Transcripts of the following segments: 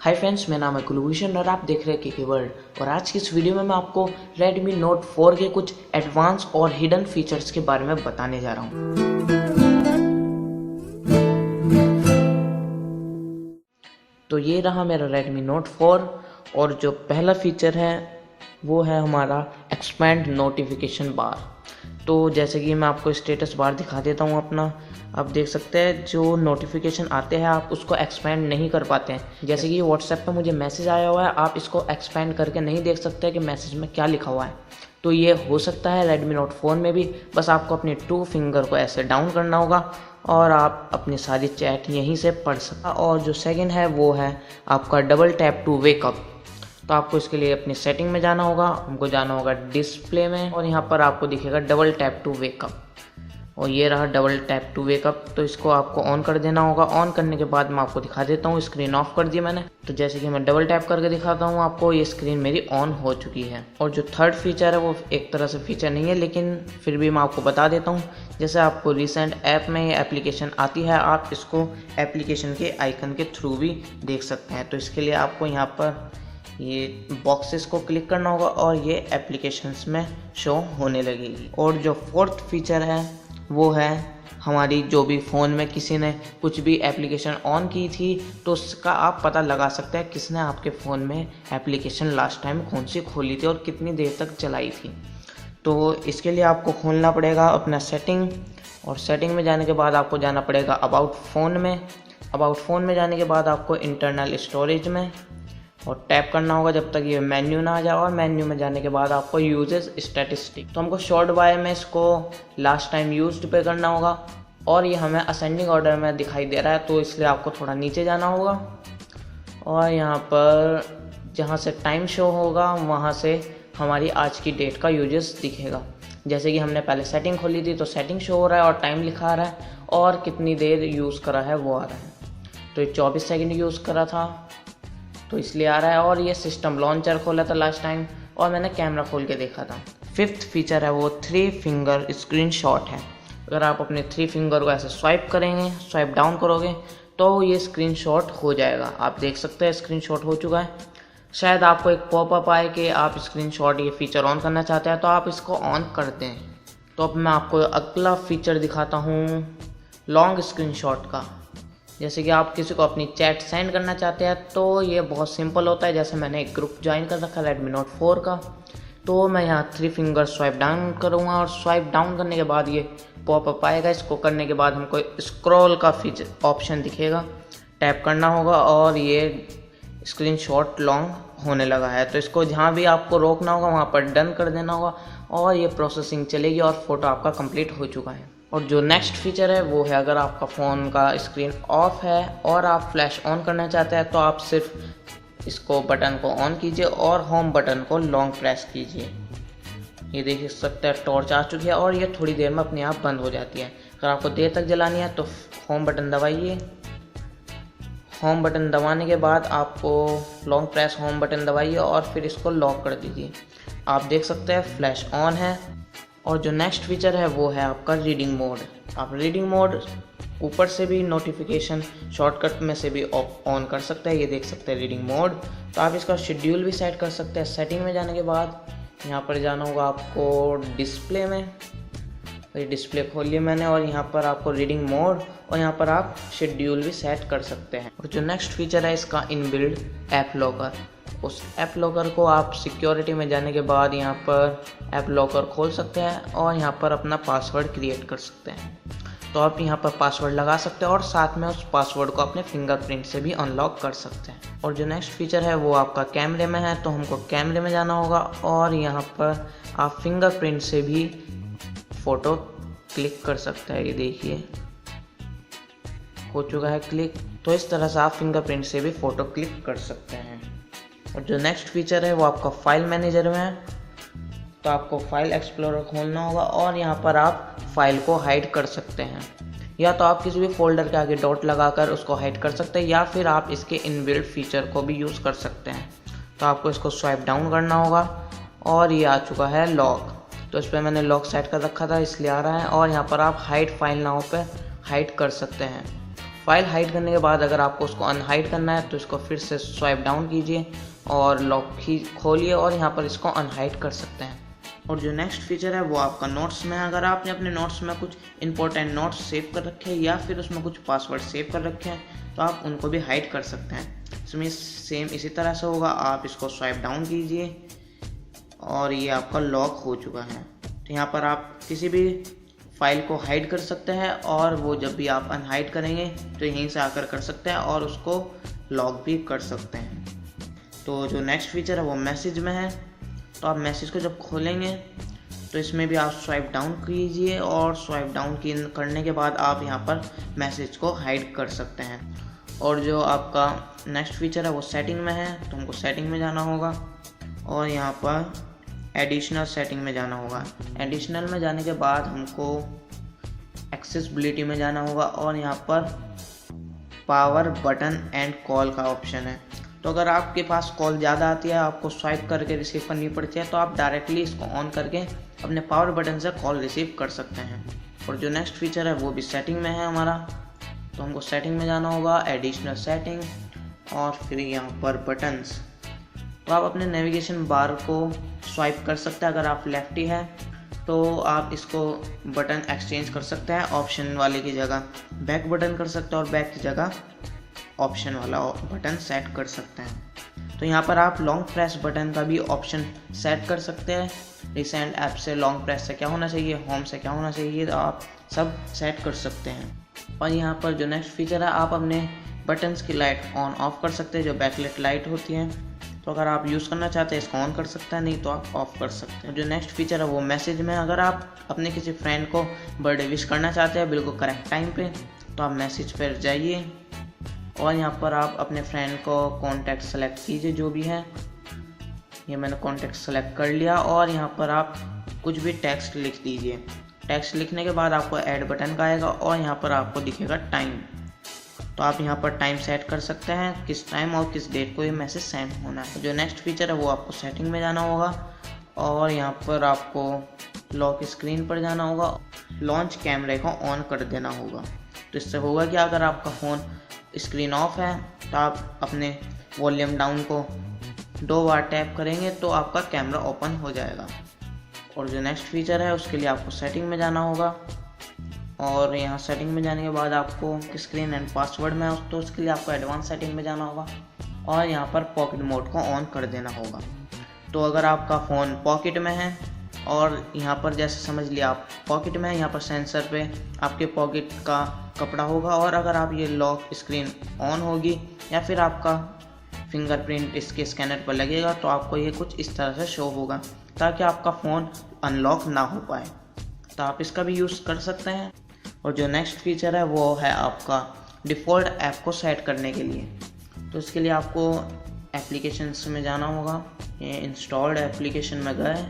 Hi friends, मेरा नाम है कुलभूषण और आप देख रहे हैं केके वर्ल्ड। और आज की इस वीडियो में मैं आपको Redmi Note 4 के कुछ एडवांस और हिडन फीचर्स के बारे में बताने जा रहा हूँ। तो ये रहा मेरा Redmi Note 4 और जो पहला फीचर है वो है हमारा एक्सपैंड नोटिफिकेशन बार। तो जैसे कि मैं आपको स्टेटस बार दिखा देता हूँ अपना। आप देख सकते हैं जो नोटिफिकेशन आते हैं आप उसको एक्सपेंड नहीं कर पाते हैं। जैसे कि व्हाट्सएप पे मुझे मैसेज आया हुआ है, आप इसको एक्सपेंड करके नहीं देख सकते कि मैसेज में क्या लिखा हुआ है। तो ये हो सकता है Redmi Note 4 में भी। बस आपको अपने 2 फिंगर को ऐसे डाउन करना होगा और आप अपनी सारी चैट यहीं से पढ़ सकते। और जो सेकंड है वो है आपका डबल टैप टू वेकअप। तो आपको इसके लिए अपनी सेटिंग में जाना होगा, हमको जाना होगा डिस्प्ले में और यहाँ पर आपको दिखेगा डबल टैप टू वेकअप। और ये रहा डबल टैप टू वेकअप। तो इसको आपको ऑन कर देना होगा। ऑन करने के बाद मैं आपको दिखा देता हूँ, स्क्रीन ऑफ कर दी मैंने। तो जैसे कि मैं डबल टैप करके दिखाता हूँ आपको, ये स्क्रीन मेरी ऑन हो चुकी है। और जो थर्ड फीचर है वो एक तरह से फीचर नहीं है, लेकिन फिर भी मैं आपको बता देता हूँ। जैसे आपको रिसेंट ऐप में ये एप्लीकेशन आती है, आप इसको एप्लीकेशन के आइकन के थ्रू भी देख सकते हैं। तो इसके लिए आपको यहाँ पर ये बॉक्सेस को क्लिक करना होगा और ये एप्लीकेशंस में शो होने लगेगी। और जो फोर्थ फीचर है वो है हमारी जो भी फ़ोन में किसी ने कुछ भी एप्लीकेशन ऑन की थी तो उसका आप पता लगा सकते हैं किसने आपके फ़ोन में एप्लीकेशन लास्ट टाइम कौन सी खोली थी और कितनी देर तक चलाई थी। तो इसके लिए आपको खोलना पड़ेगा अपना सेटिंग, और सेटिंग में जाने के बाद आपको जाना पड़ेगा अबाउट फ़ोन में। अबाउट फ़ोन में जाने के बाद आपको इंटरनल स्टोरेज में और टैप करना होगा जब तक ये मेन्यू ना आ जाए। और मेन्यू में जाने के बाद आपको यूजेस स्टैटिस्टिक, तो हमको शॉर्ट बाय में इसको लास्ट टाइम यूज्ड पे करना होगा और ये हमें असेंडिंग ऑर्डर में दिखाई दे रहा है, तो इसलिए आपको थोड़ा नीचे जाना होगा और यहाँ पर जहाँ से टाइम शो होगा वहाँ से हमारी आज की डेट का यूजेस दिखेगा। जैसे कि हमने पहले सेटिंग खोली थी तो सेटिंग शो हो रहा है और टाइम लिखा आ रहा है और कितनी देर यूज़ करा है वो आ रहा है। तो ये 24 सेकेंड यूज़ करा था तो इसलिए आ रहा है। और ये सिस्टम लॉन्चर खोला था लास्ट टाइम और मैंने कैमरा खोल के देखा था। फिफ्थ फीचर है वो 3 फिंगर स्क्रीनशॉट है। अगर आप अपने 3 फिंगर को ऐसे स्वाइप करेंगे, स्वाइप डाउन करोगे तो ये स्क्रीनशॉट हो जाएगा। आप देख सकते हैं स्क्रीनशॉट हो चुका है। शायद आपको एक पॉपअप आए कि आप स्क्रीनशॉट ये फीचर ऑन करना चाहते हैं तो आप इसको ऑन कर दें। तो अब मैं आपको अगला फीचर दिखाता हूँ लॉन्ग स्क्रीनशॉट का। जैसे कि आप किसी को अपनी चैट सेंड करना चाहते हैं तो ये बहुत सिंपल होता है। जैसे मैंने एक ग्रुप ज्वाइन कर रखा है Redmi Note 4 का, तो मैं यहाँ 3 फिंगर स्वाइप डाउन करूँगा और स्वाइप डाउन करने के बाद ये पॉपअप आएगा। इसको करने के बाद हमको स्क्रॉल का फीचर ऑप्शन दिखेगा, टैप करना होगा और ये स्क्रीनशॉट लॉन्ग होने लगा है। तो इसको जहाँ भी आपको रोकना होगा वहाँ पर डन कर देना होगा और ये प्रोसेसिंग चलेगी और फोटो आपका कंप्लीट हो चुका है। और जो नेक्स्ट फीचर है वो है अगर आपका फ़ोन का स्क्रीन ऑफ है और आप फ्लैश ऑन करना चाहते हैं तो आप सिर्फ इसको बटन को ऑन कीजिए और होम बटन को लॉन्ग प्रेस कीजिए। ये देख सकते हैं टॉर्च आ चुकी है और ये थोड़ी देर में अपने आप बंद हो जाती है। अगर आपको देर तक जलानी है तो होम बटन दबाइए। होम बटन दबाने के बाद आपको लॉन्ग प्रेस होम बटन दबाइए और फिर इसको लॉक कर दीजिए। आप देख सकते हैं फ्लैश ऑन है। और जो नेक्स्ट फीचर है वो है आपका रीडिंग मोड। आप रीडिंग मोड ऊपर से भी नोटिफिकेशन शॉर्टकट में से भी ऑन कर सकते हैं। ये देख सकते हैं रीडिंग मोड। तो आप इसका शेड्यूल भी सेट कर सकते हैं। सेटिंग में जाने के बाद यहाँ पर जाना होगा आपको डिस्प्ले में। ये डिस्प्ले खोल लिया मैंने और यहाँ पर आपको रीडिंग मोड और यहाँ पर आप शेड्यूल भी सेट कर सकते हैं। और जो नेक्स्ट फीचर है इसका इनबिल्ड ऐप लॉकर। उस ऐप लॉकर को आप सिक्योरिटी में जाने के बाद यहाँ पर ऐप लॉकर खोल सकते हैं और यहाँ पर अपना पासवर्ड क्रिएट कर सकते हैं। तो आप यहाँ पर पासवर्ड लगा सकते हैं और साथ में उस पासवर्ड को अपने फिंगरप्रिंट से भी अनलॉक कर सकते हैं। और जो नेक्स्ट फीचर है वो आपका कैमरे में है, तो हमको कैमरे में जाना होगा और यहाँ पर आप फिंगरप्रिंट से भी फ़ोटो क्लिक कर सकते हैं। ये देखिए हो चुका है क्लिक। तो इस तरह से आप फिंगरप्रिंट से भी फ़ोटो क्लिक कर सकते हैं। और जो नेक्स्ट फीचर है वो आपका फाइल मैनेजर में है। तो आपको फाइल एक्सप्लोरर खोलना होगा और यहाँ पर आप फाइल को हाइड कर सकते हैं। या तो आप किसी भी फोल्डर के आगे डॉट लगाकर उसको हाइड कर सकते हैं या फिर आप इसके इनबिल्ट फीचर को भी यूज़ कर सकते हैं। तो आपको इसको स्वाइप डाउन करना होगा और ये आ चुका है लॉक। तो इस पर मैंने लॉक सेट कर रखा था इसलिए आ रहा है। और यहाँ पर आप हाइड फाइल नाउ पे हाइड कर सकते हैं फाइल हाइड करने के बाद अगर आपको उसको अनहाइड करना है तो इसको फिर से स्वाइप डाउन कीजिए और लॉक की खोलिए और यहाँ पर इसको अनहाइड कर सकते हैं। और जो नेक्स्ट फीचर है वो आपका नोट्स में है। अगर आपने अपने नोट्स में कुछ इंपॉर्टेंट नोट्स सेव कर रखे हैं या फिर उसमें कुछ पासवर्ड सेव कर रखे हैं तो आप उनको भी हाइड कर सकते हैं। इसमें सेम इसी तरह से होगा, आप इसको स्वाइप डाउन कीजिए और ये आपका लॉक हो चुका है। तो यहाँ पर आप किसी भी फाइल को हाइड कर सकते हैं और वो जब भी आप अनहाइड करेंगे तो यहीं से आकर कर सकते हैं और उसको लॉक भी कर सकते हैं। तो जो नेक्स्ट फीचर है वो मैसेज में है। तो आप मैसेज को जब खोलेंगे तो इसमें भी आप स्वाइप डाउन कीजिए और स्वाइप डाउन करने के बाद आप यहाँ पर मैसेज को हाइड कर सकते हैं। और जो आपका नेक्स्ट फीचर है वो सेटिंग में है। तो हमको सेटिंग में जाना होगा और यहाँ पर एडिशनल सेटिंग में जाना होगा। एडिशनल में जाने के बाद हमको एक्सेसिबिलिटी में जाना होगा और यहाँ पर पावर बटन एंड कॉल का ऑप्शन है। तो अगर आपके पास कॉल ज़्यादा आती है, आपको स्वाइप करके रिसीव करनी पड़ती है, तो आप डायरेक्टली इसको ऑन करके अपने पावर बटन से कॉल रिसीव कर सकते हैं। और जो नेक्स्ट फीचर है वो भी सेटिंग में है हमारा। तो हमको सेटिंग में जाना होगा, एडिशनल सेटिंग और फिर यहाँ पर बटन्स। तो आप अपने नेविगेशन बार को स्वाइप कर सकते हैं। अगर आप लेफ्टी है तो आप इसको बटन एक्सचेंज कर सकते हैं, ऑप्शन वाले की जगह बैक बटन कर सकते हैं और बैक की जगह ऑप्शन वाला बटन सेट कर सकते हैं। तो यहाँ पर आप लॉन्ग प्रेस बटन का भी ऑप्शन सेट कर सकते हैं। रिसेंट ऐप से लॉन्ग प्रेस से क्या होना चाहिए, होम से क्या होना चाहिए, तो आप सब सेट कर सकते हैं। और यहाँ पर जो नेक्स्ट फीचर है, आप अपने बटन्स की लाइट ऑन ऑफ कर सकते हैं, जो बैकलाइट लाइट होती है। तो अगर आप यूज़ करना चाहते हैं इसको ऑन कर सकते हैं, नहीं तो आप ऑफ कर सकते हैं। जो नेक्स्ट फीचर है वो मैसेज में। अगर आप अपने किसी फ्रेंड को बर्थडे विश करना चाहते हैं बिल्कुल करेक्ट टाइम पे, तो आप मैसेज पर जाइए और यहाँ पर आप अपने फ्रेंड को कॉन्टैक्ट सेलेक्ट कीजिए, जो भी है। ये मैंने कॉन्टैक्ट सेलेक्ट कर लिया और यहाँ पर आप कुछ भी टेक्स्ट लिख दीजिए। टेक्स्ट लिखने के बाद आपको ऐड बटन का आएगा और यहाँ पर आपको दिखेगा टाइम। तो आप यहाँ पर टाइम सेट कर सकते हैं, किस टाइम और किस डेट को ये मैसेज सेंड होना है। जो नेक्स्ट फीचर है वो आपको सेटिंग में जाना होगा और यहाँ पर आपको लॉक स्क्रीन पर जाना होगा, लॉन्च कैमरे को ऑन कर देना होगा। तो इससे होगा कि अगर आपका फ़ोन स्क्रीन ऑफ है तो आप अपने वॉल्यूम डाउन को 2 बार टैप करेंगे तो आपका कैमरा ओपन हो जाएगा। और जो नेक्स्ट फीचर है उसके लिए आपको सेटिंग में जाना होगा और यहाँ सेटिंग में जाने के बाद आपको स्क्रीन एंड पासवर्ड में, तो उसके लिए आपको एडवांस सेटिंग में जाना होगा और यहाँ पर पॉकेट मोड को ऑन कर देना होगा। तो अगर आपका फ़ोन पॉकेट में है और यहाँ पर जैसे समझ लिया आप पॉकेट में है, यहाँ पर सेंसर पे आपके पॉकेट का कपड़ा होगा और अगर आप ये लॉक स्क्रीन ऑन होगी या फिर आपका फिंगरप्रिंट इसके स्कैनर पर लगेगा तो आपको ये कुछ इस तरह से शो होगा ताकि आपका फ़ोन अनलॉक ना हो पाए। तो आप इसका भी यूज़ कर सकते हैं। और जो नेक्स्ट फीचर है वो है आपका डिफ़ॉल्ट ऐप को सेट करने के लिए। तो इसके लिए आपको एप्लीकेशंस में जाना होगा। ये इंस्टॉल्ड एप्लीकेशन में गए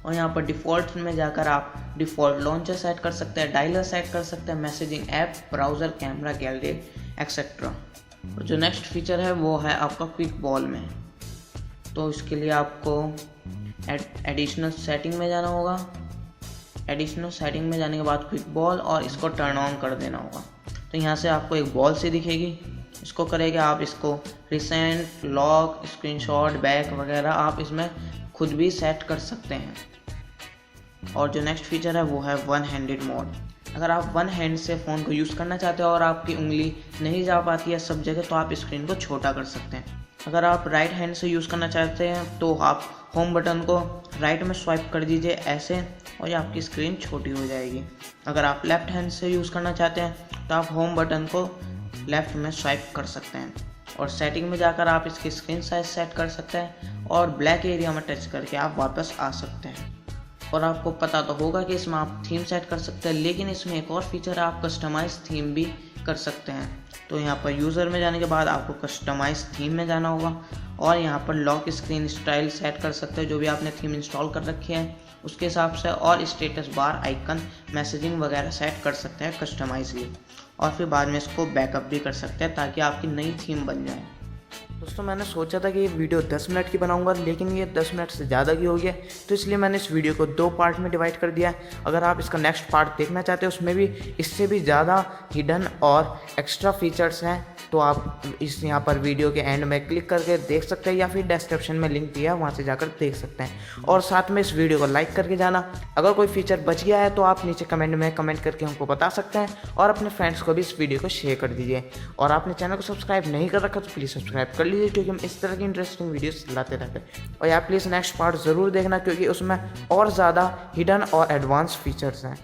और यहाँ पर डिफ़ॉल्ट में जाकर आप डिफ़ॉल्ट लॉन्चर सेट कर सकते हैं, डायलर सेट कर सकते हैं, messaging app, browser, camera, gallery etcetera. और जो नेक्स्ट फीचर है वो है आपका क्विक बॉल में। तो इसके लिए आपको एडिशनल सेटिंग में जाना होगा। एडिशनल सेटिंग में जाने के बाद क्विक बॉल और इसको टर्न ऑन कर देना होगा। तो यहाँ से आपको एक बॉल सी दिखेगी, इसको करेंगे आप इसको रिसेंट, लॉक, स्क्रीनशॉट, बैक वगैरह आप इसमें खुद भी सेट कर सकते हैं। और जो नेक्स्ट फीचर है वो है वन हैंडेड मोड। अगर आप वन हैंड से फ़ोन को यूज़ करना चाहते हो और आपकी उंगली नहीं जा पाती है सब जगह तो आप स्क्रीन को छोटा कर सकते हैं। अगर आप राइट हैंड से यूज़ करना चाहते हैं तो आप होम बटन को राइट में स्वाइप कर दीजिए ऐसे और ये आपकी स्क्रीन छोटी हो जाएगी। अगर आप लेफ़्ट हैंड से यूज़ करना चाहते हैं तो आप होम बटन को लेफ़्ट में स्वाइप कर सकते हैं। और सेटिंग में जाकर आप इसकी स्क्रीन साइज सेट कर सकते हैं और ब्लैक एरिया में टच करके आप वापस आ सकते हैं। और आपको पता तो होगा कि इसमें आप थीम सेट कर सकते हैं, लेकिन इसमें एक और फीचर है, आप कस्टमाइज थीम भी कर सकते हैं। तो यहाँ पर यूज़र में जाने के बाद आपको कस्टमाइज थीम में जाना होगा और यहाँ पर लॉक स्क्रीन स्टाइल सेट कर सकते हैं, जो भी आपने थीम इंस्टॉल कर रखी है उसके हिसाब से, और स्टेटस बार, आइकन, मैसेजिंग वगैरह सेट कर सकते हैं कस्टमाइजली। और फिर बाद में इसको बैकअप भी कर सकते हैं ताकि आपकी नई थीम बन जाए। दोस्तों मैंने सोचा था कि ये वीडियो 10 मिनट की बनाऊंगा, लेकिन ये 10 मिनट से ज़्यादा की हो गया, तो इसलिए मैंने इस वीडियो को 2 पार्ट में डिवाइड कर दिया है। अगर आप इसका नेक्स्ट पार्ट देखना चाहते हो, उसमें भी इससे भी ज़्यादा हिडन और एक्स्ट्रा फीचर्स हैं, तो आप इस यहाँ पर वीडियो के एंड में क्लिक करके देख सकते हैं, या फिर डिस्क्रिप्शन में लिंक दिया है, वहाँ से जाकर देख सकते हैं। और साथ में इस वीडियो को लाइक करके जाना। अगर कोई फीचर बच गया है तो आप नीचे कमेंट में कमेंट करके हमको बता सकते हैं, और अपने फ्रेंड्स को भी इस वीडियो को शेयर कर दीजिए। और आपने चैनल को सब्सक्राइब नहीं कर रखा तो प्लीज़ सब्सक्राइब कर लीजिए, क्योंकि हम इस तरह की इंटरेस्टिंग वीडियोस लाते रहते हैं। और यार प्लीज़ नेक्स्ट पार्ट ज़रूर देखना, क्योंकि उसमें और ज़्यादा हिडन और एडवांस फीचर्स हैं।